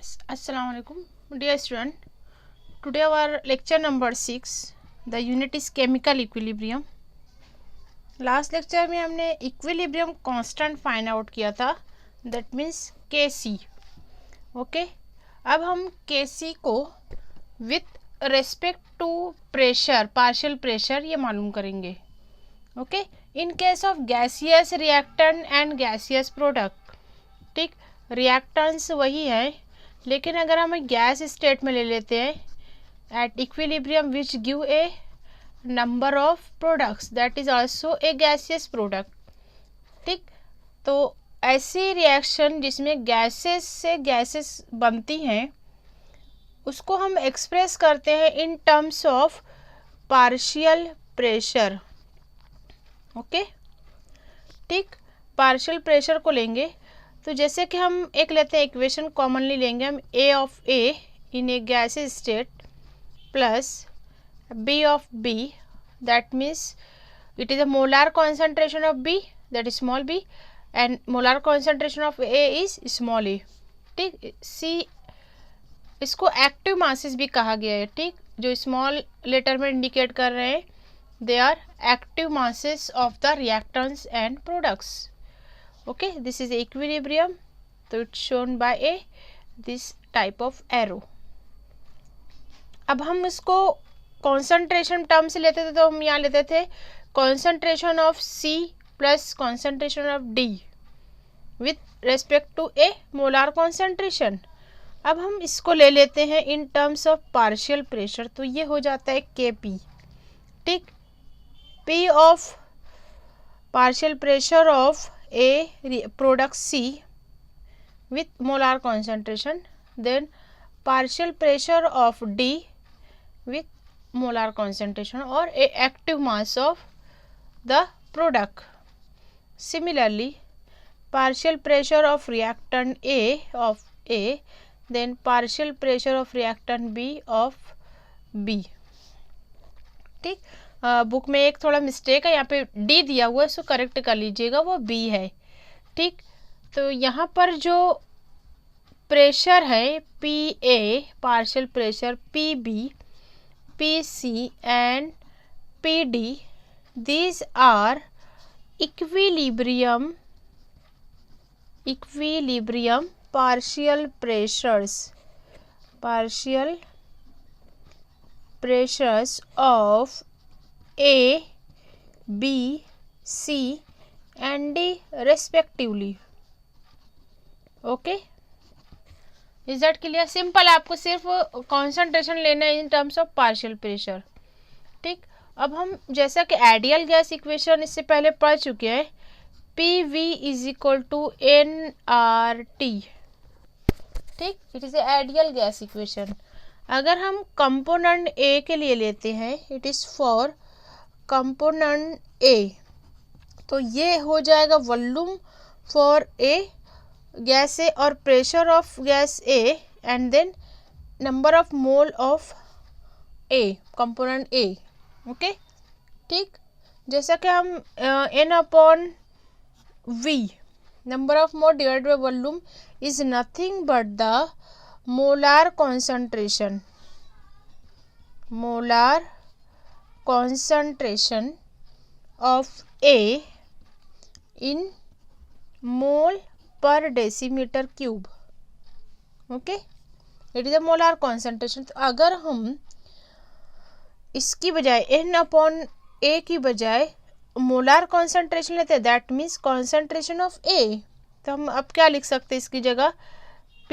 Assalamualaikum, dear student. Today our lecture number 6. The unit is chemical equilibrium. Last lecture में हमने equilibrium constant find out किया था, that means Kc. Okay, अब हम Kc को with respect to pressure, partial pressure, ये मालूम करेंगे. Okay, in case of gaseous reactant and gaseous product. ठीक, रिएक्टेंट्स वही है, लेकिन अगर हम गैस स्टेट में ले लेते हैं at equilibrium which give a number of products, that is also a gaseous product. ठीक, तो ऐसी रिएक्शन जिसमें गैसेस से गैसेस बनती हैं उसको हम एक्सप्रेस करते हैं in terms of partial pressure. Okay, ठीक, पार्शियल प्रेशर को लेंगे तो जैसे कि हम एक लेते हैं इक्वेशन, कॉमनली लेंगे हम A of A in A gases state plus B of B, that means it is a molar concentration of B, that is small b, and molar concentration of A is small a. ठीक, C इसको active masses भी कहा गया है. ठीक, जो small letter में indicate कर रहे हैं they are active masses of the reactants and products. Okay, this is equilibrium, so it's shown by a this type of arrow. अब हम इसको concentration टर्म से लेते थे तो हम यहाँ लेते थे concentration of C plus concentration of D with respect to a molar concentration. अब हम इसको ले लेते हैं in terms of partial pressure, तो ये हो जाता है Kp. ठीक, P of partial pressure of a product C with molar concentration, then partial pressure of D with molar concentration or a active mass of the product. Similarly, partial pressure of reactant A, then partial pressure of reactant B of B. ठीक, book में एक थोड़ा mistake है, यहाँ पे D दिया हुआ है, इसको करेक्ट कर लीजिएगा, वो बी है. ठीक, तो यहाँ पर जो प्रेशर है P A, partial pressure P B, P C and P D, these are equilibrium partial pressures of A, B, C and D respectively. Okay, is that clear? Simple, आपको सिर्फ कॉन्सेंट्रेशन लेना है in terms of partial pressure. ठीक, अब हम जैसा कि ideal gas equation इससे पहले पढ़ चुके हैं, P V is equal to n R T. ठीक, it is a ideal gas equation. अगर हम कंपोनेंट ए के लिए लेते हैं, it is for component A, तो ये हो जाएगा volume for A gas A और pressure of gas A and then number of mole of A, component A. Okay, ठीक, जैसा कि हम n upon V, number of mole divided by volume, is nothing but the molar concentration of A in mole per decimeter cube. Okay, it is a molar concentration. तो अगर हम इसकी बजाय n upon ए की बजाय मोलार कॉन्सेंट्रेशन लेते हैं, that means concentration of ए, तो हम अब क्या लिख सकते हैं इसकी जगह, P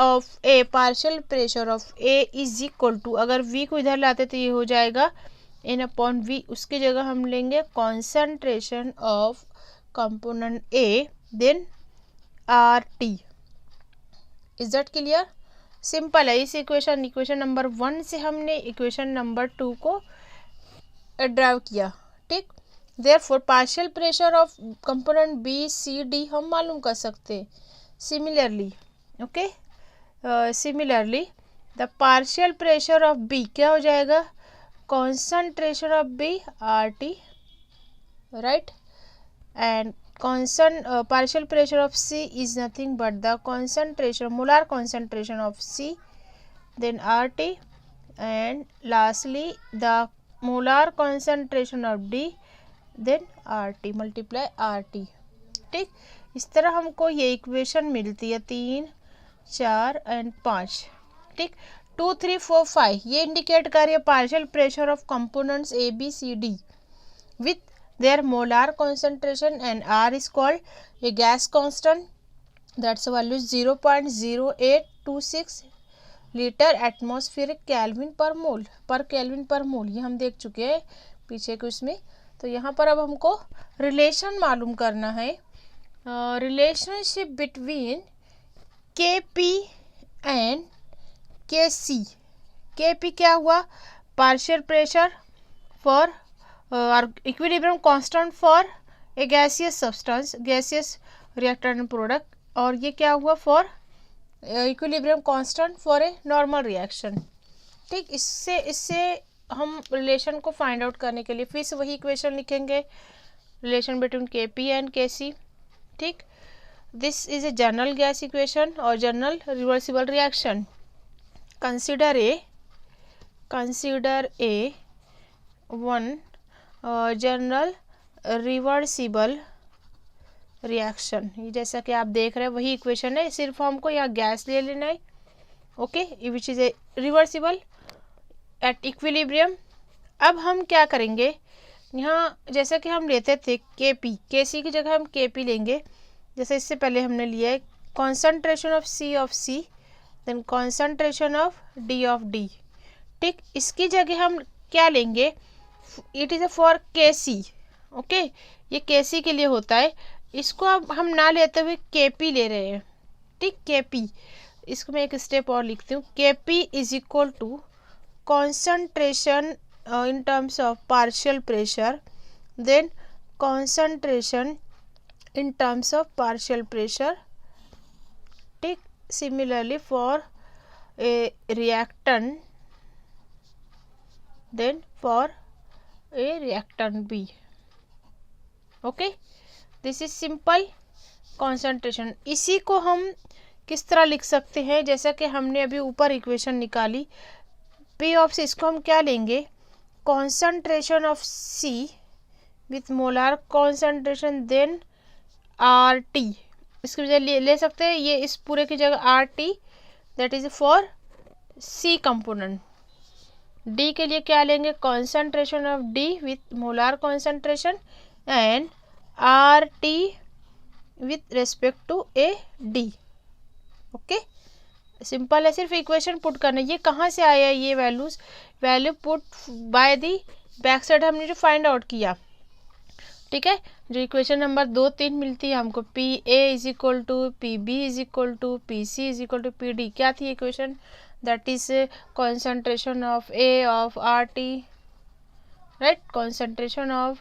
of A, partial pressure of A is equal to, अगर V को इधर लाते तो ये हो जाएगा n अपॉन V, उसकी जगह हम लेंगे concentration of component A then R T. Is that clear? Simple है. इस इक्वेशन नंबर 1 से हमने इक्वेशन नंबर 2 को ड्राइव किया. ठीक, therefore partial pressure of component B C D हम मालूम कर सकते हैं. Similarly, okay, similarly the partial pressure of B क्या हो जाएगा, concentration of B RT, right, and constant partial pressure of C is nothing but the concentration, molar concentration of C, then RT, and lastly the molar concentration of D, then RT multiply RT. ठीक, इस तरह हमको ये equation मिलती है 3, 4 and 5. ठीक, 2, 3, 4, 5 ये indicate कर रही है partial pressure of components A B C D with their molar concentration, and R is called a gas constant, that's value 0.0826 litre atmospheric kelvin पर मोल. ये हम देख चुके हैं पीछे के उसमें. तो यहाँ पर अब हमको रिलेशन मालूम करना है, relationship between KP and KC. KP क्या हुआ, partial pressure for equilibrium constant for a gaseous substance, gaseous reactant product, और ये क्या हुआ for equilibrium constant for a normal reaction. ठीक, इससे हम रिलेशन को फाइंड आउट करने के लिए फिर से वही इक्वेशन लिखेंगे, relation between KP and KC. ठीक, this is a general gas equation और general reversible reaction. Consider a one general reversible reaction. ये जैसा कि आप देख रहे हैं वही इक्वेशन है, सिर्फ हमको यहाँ गैस ले लेना है. Okay, which is a reversible at equilibrium. अब हम क्या करेंगे, यहाँ जैसा कि हम लेते थे KC की जगह हम KP लेंगे. जैसे इससे पहले हमने लिया है concentration of C then concentration of D. ठीक, इसकी जगह हम क्या लेंगे, it is for KC. Okay, ये KC के लिए होता है. इसको अब हम ना लेते हुए KP ले रहे हैं. ठीक, KP, इसको मैं एक स्टेप और लिखती हूँ. KP is equal to concentration in terms of partial pressure, then concentration in terms of partial pressure. ठीक, similarly for a reactant, then for a reactant B. Okay, this is simple concentration. इसी को हम किस तरह लिख सकते हैं, जैसा कि हमने अभी ऊपर इक्वेशन निकाली P ऑफ C, इसको हम क्या लेंगे, concentration of C with molar concentration then RT. इसकी वजह ले सकते हैं, ये इस पूरे की जगह RT, that is for C component. D के लिए क्या लेंगे, concentration of D with molar concentration and RT with respect to a D. Okay, simple है, सिर्फ इक्वेशन पुट करना. ये कहाँ से आया, ये value put by the back side हमने जो फाइंड आउट किया. ठीक है, जो इक्वेशन नंबर 2, 3 मिलती है हमको, PA is equal to PB is equal to PC is equal to PD. क्या थी equation, that is concentration of A of RT, right, concentration of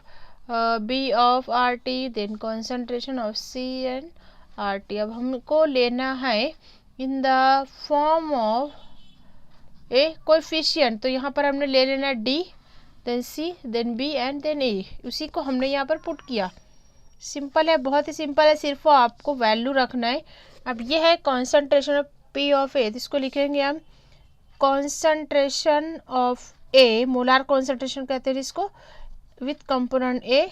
B of RT, then concentration of C and RT. अब हमको लेना है in the form of a coefficient. तो यहाँ पर हमने ले लेना D, then C, then B and then A. उसी को हमने यहाँ पर पुट किया. सिंपल है, बहुत ही सिंपल है, सिर्फ आपको वैल्यू रखना है. अब ये है concentration of P of A, इसको लिखेंगे हम concentration of A, molar concentration कहते हैं इसको, with component A,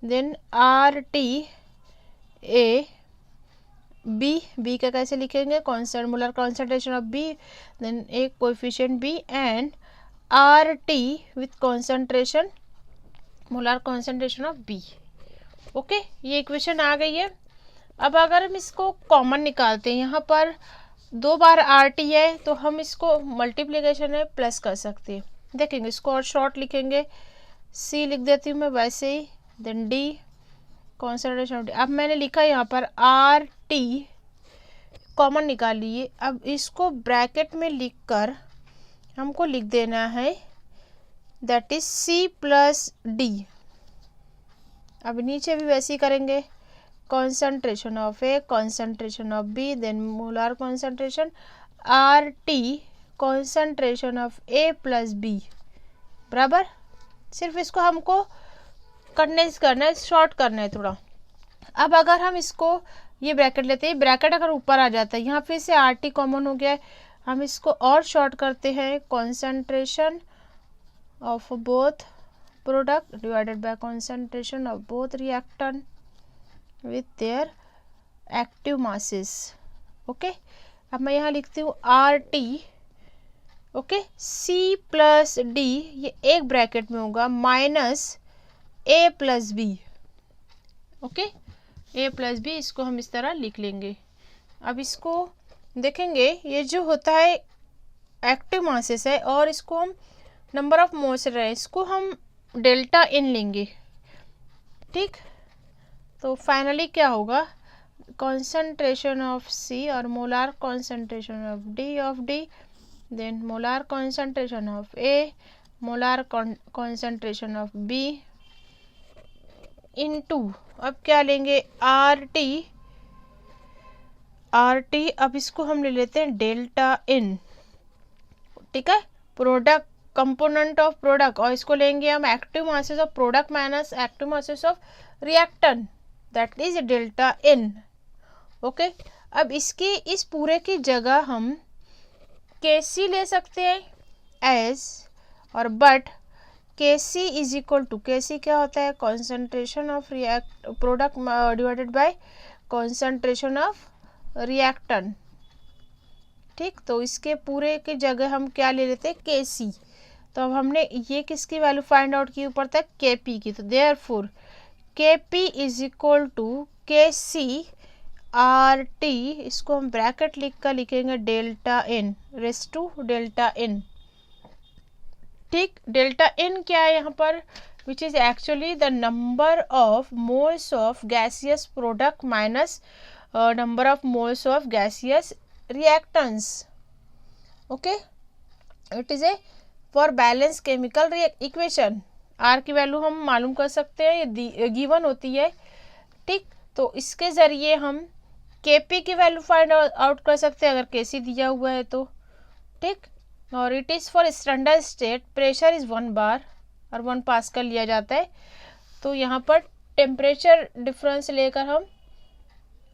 then RT A. B का कैसे लिखेंगे, molar concentration of B, then एक coefficient B and RT with concentration, molar concentration of B. Okay, ये इक्वेशन आ गई है. अब अगर हम इसको कॉमन निकालते हैं, यहाँ पर 2 बार RT है तो हम इसको मल्टीप्लिकेशन है प्लस कर सकते हैं. देखेंगे, इसको और शॉर्ट लिखेंगे, C लिख देती हूँ मैं वैसे ही, then D concentration of D. अब मैंने लिखा यहाँ पर RT कॉमन निकाल लिए. अब इसको ब्रैकेट में लिखकर हमको लिख देना है that is C plus D. अब नीचे भी वैसे ही करेंगे, concentration of A, concentration of B, then molar concentration RT, concentration of A plus B बराबर. सिर्फ इसको हमको कंडेंस करना है, शॉर्ट करना है थोड़ा. अब अगर हम इसको ये ब्रैकेट लेते हैं, ब्रैकेट अगर ऊपर आ जाता है, यहाँ फिर से आर टी कॉमन हो गया है, हम इसको और शॉर्ट करते हैं, concentration of both product divided by concentration of both reactant with their active masses. Okay, अब मैं यहाँ लिखती हूँ R T, okay, C plus D, ये एक ब्रैकेट में होगा, minus A plus B. Okay, A plus B, इसको हम इस तरह लिख लेंगे। अब इसको देखेंगे, ये जो होता है एक्टिव मासेस है और इसको हम नंबर ऑफ मोल्स रहे, इसको हम डेल्टा एन लेंगे। ठीक, तो फाइनली क्या होगा, कॉन्सेंट्रेशन ऑफ सी और molar concentration of D, then molar concentration of A, molar concentration of B into, अब क्या लेंगे, आर टी, अब इसको हम ले लेते हैं डेल्टा एन। ठीक है, प्रोडक्ट कंपोनेंट ऑफ प्रोडक्ट, और इसको लेंगे हम active masses of product minus active masses of reactant, that is delta N. Okay, अब इसकी इस पूरे की जगह हम Kc ले सकते हैं एज, और but Kc is equal to, Kc क्या होता है, concentration of product divided by concentration of reactant. ठीक, तो इसके पूरे की जगह हम क्या ले लेते हैं, Kc। तो अब हमने ये किसकी वैल्यू फाइंड आउट की, ऊपर तक Kp की, तो therefore Kp is equal to Kc R T, इसको हम ब्रैकेट लिख कर लिखेंगे delta N raise to delta N. ठीक, डेल्टा एन क्या है यहाँ पर, which is actually the number of moles of gaseous product minus number of moles of gaseous reactants. Okay, it is a for balance chemical equation. R की value हम मालूम कर सकते हैं, ये गिवन होती है। ठीक, तो इसके ज़रिए हम Kp की वैल्यू फाइंड आउट कर सकते हैं अगर Kc दिया हुआ है तो। ठीक, और it is for standard state, pressure is 1 बार और 1 पास्कल लिया जाता है। तो यहाँ पर टेम्परेचर डिफरेंस लेकर हम,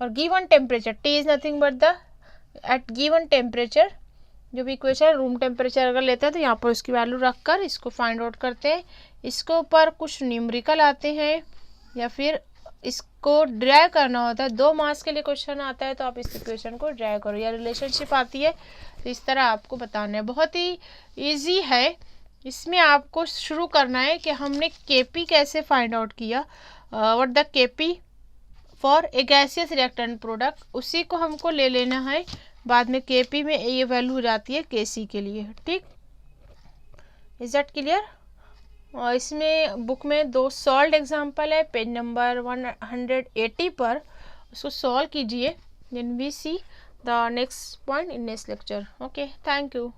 और given temperature, T is nothing but the at given temperature, जो भी इक्वेशन रूम टेम्परेचर अगर लेते हैं तो यहाँ पर उसकी वैल्यू रख कर इसको फाइंड आउट करते हैं। इसके ऊपर कुछ न्यूमेरिकल आते हैं या फिर इसको ड्राई करना होता है, 2 मास के लिए क्वेश्चन आता है तो आप इस इक्वेशन को ड्राई करो, या रिलेशनशिप आती है तो इस तरह आपको बताना है। बहुत ही इजी है, इसमें आपको शुरू करना है कि हमने Kp कैसे फाइंड आउट किया, what the Kp for a gaseous reactant product, उसी को हमको ले लेना है। बाद में Kp में ये वैल्यू हो जाती है Kc के लिए। ठीक, इज दैट क्लियर। और इसमें बुक में 2 सॉल्व एग्जाम्पल है, पेज नंबर 180 पर, उसको सॉल्व कीजिए, then we see the next point in next lecture. Okay, thank you.